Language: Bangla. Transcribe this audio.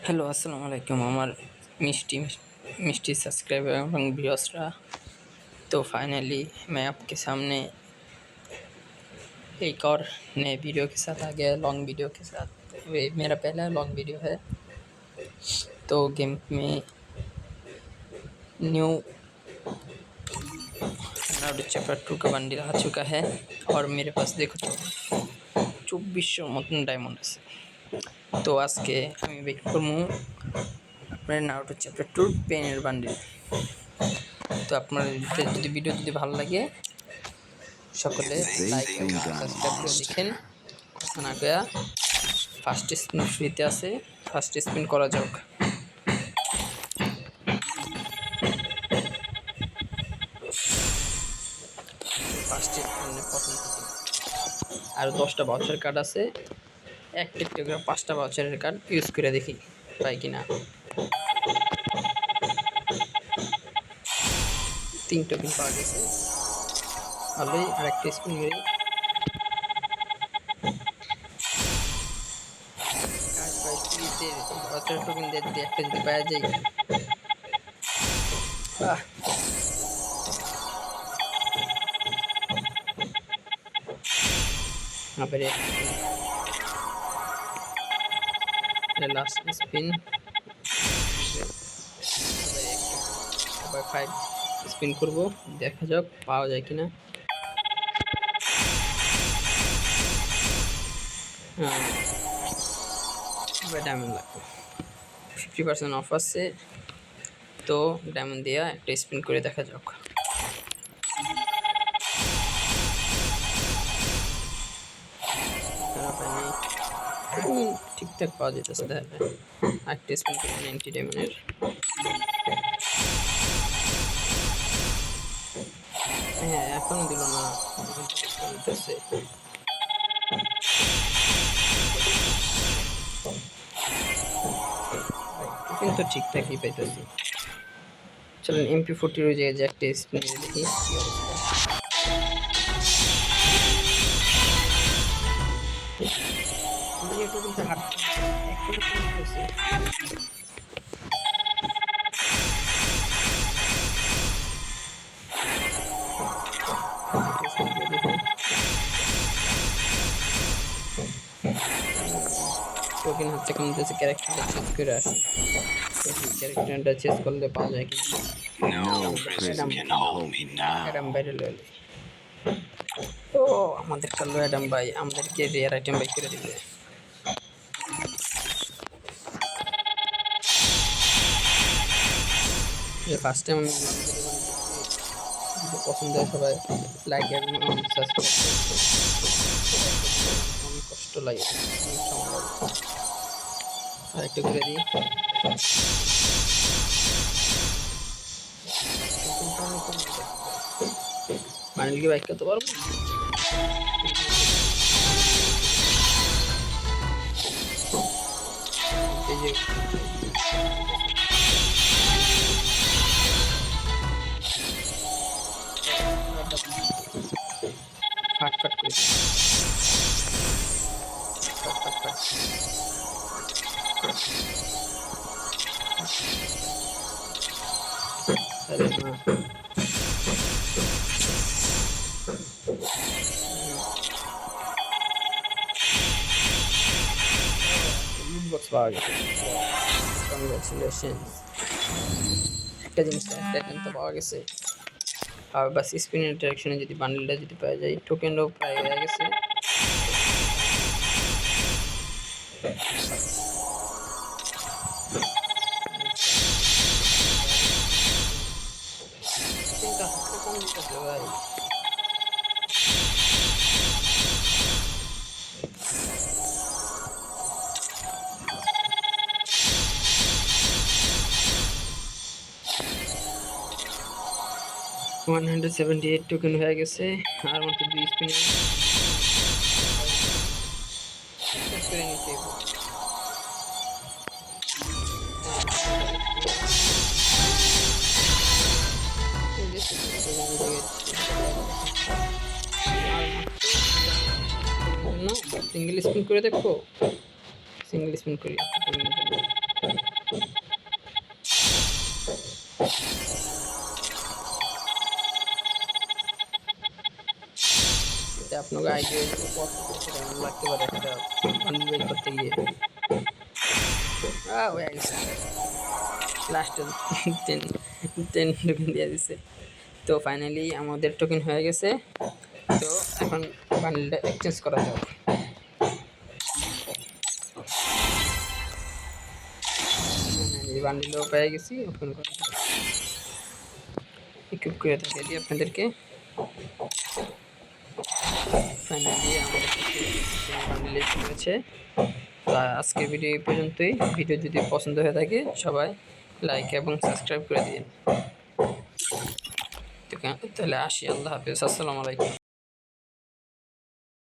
हेलो अस्सलाम वालेकुम हमार मिष्टी मिष्टी सब्सक्राइबर एवं व्यूअर्सरा। तो फाइनली मैं आपके सामने एक और नए वीडियो के साथ आ गया, लॉन्ग वीडियो के साथ। वे मेरा पहला लॉन्ग वीडियो है। तो गेम में न्यू नारुतो चैप्टर 2 का बंडल आ चुका है और मेरे पास देखो तो 2400 মতন ডায়মন্ড আছে। তো আজকে আমি বের করবো আপনার নারুটো চ্যাপ্টার 2 পেনের বান্ডিল। তো আপনার যদি ভিডিও যদি ভালো লাগে সকলে লাইক এবং সাবস্ক্রাইব করে দেখেন। কথা না কয়া ফার্স্ট স্পিন ফ্রিতে আছে, ফার্স্ট স্পিন করা যাক। ফার্স্ট স্পিনে প্রথম আর 10টা ভাউচার কার্ড আছে। এক টিকটকে 5টা ভাউচারের কার্ড ইউজ করে দেখি পাই কিনা। 3 টোকেন পাওয়া গেছে, ভালোই। আর একটা স্পিন মেরে ভাউচার টোকেন দিয়ে যদি একটা যদি পাওয়া যায়। আবার লাস্ট স্পিন আবার 5 স্পিন করব, দেখা যাক পাওয়া যায় কিনা। ডায়মন্ড লাগবে, 50% অফ আছে। তো ডায়মন্ড দিয়ে একটা স্পিন করে দেখা যাক। ঠিকঠাক পাওয়া যেতেছে, দেখা যায়। একটা স্পিন করে 90 ডায়মন্ডের। হ্যাঁ, এখনো দিল না, কিন্তু ঠিকঠাকই পাইতেছি। চলেন MP40 ওই জায়গায় যে একটা স্পিন দেখি। টোকেন হচ্ছে কোন দেশে ক্যারেক্টারটা চেঞ্জ করে আসে, ক্যারেক্টারটা চেঞ্জ করলে পাওয়া যায় কি। অ্যাডাম বাইরে লইলে ও আমাদের কালো অ্যাডাম ভাই আমাদেরকে রেয়ার আইটেম বাই করে দিবে। ফার্স্ট টাইম আমি পছন্দ হয় সবাই লাইক এবং সাবস্ক্রাইব করতে। অনেক কষ্ট লাগে, অনেক সময় লাগে। আর একটু করে দিই। মানিল কি বাইক করতে পারবো? এই যে ফাট ফাট করে ফাট ফাট ফাট। আরে না, লুট বক্স পাওয়া গেছে, কংগ্রাচুলেশন। একটা জিনিস একটা আইটেম তো পাওয়া গেছে। আর বাস স্পিন ইন্টারাকশনে যদি বান্ডেলটা যদি পাওয়া যায়। টোকেনও প্রায় হয়ে গেছে। ভাই 178 টোকেন হয়ে গেছে। আর মাত্র 2 স্পিনে করে নিতে হবে। সিঙ্গেল স্পিন করে দেখো, সিঙ্গেল স্পিন করি। আপনাকে আইডিয়া কেমন লাগতে পারে একটা বান্ডিল বের করতে গিয়ে। হয়ে গেছে, লাস্টে 10 টোকেন দিয়ে দিছে। তো ফাইনালি আমাদের টোকেন হয়ে গেছে। তো এখন বান্ডিলটা এক্সচেঞ্জ করা যাক। বান্ডিলও পেয়ে গেছি, ওপেন করা ইকুইপ করে দেখিয়ে দিই আপনাদেরকে। ফাইনালি আমাদের বান্ডিল এসে গেছে। তো আজকের ভিডিও এই পর্যন্তই। ভিডিও যদি পছন্দ হয়ে থাকে সবাই লাইক এবং সাবস্ক্রাইব করে দিন। তাহলে আসি, আল্লাহ হাফেজ, আসসালামু আলাইকুম।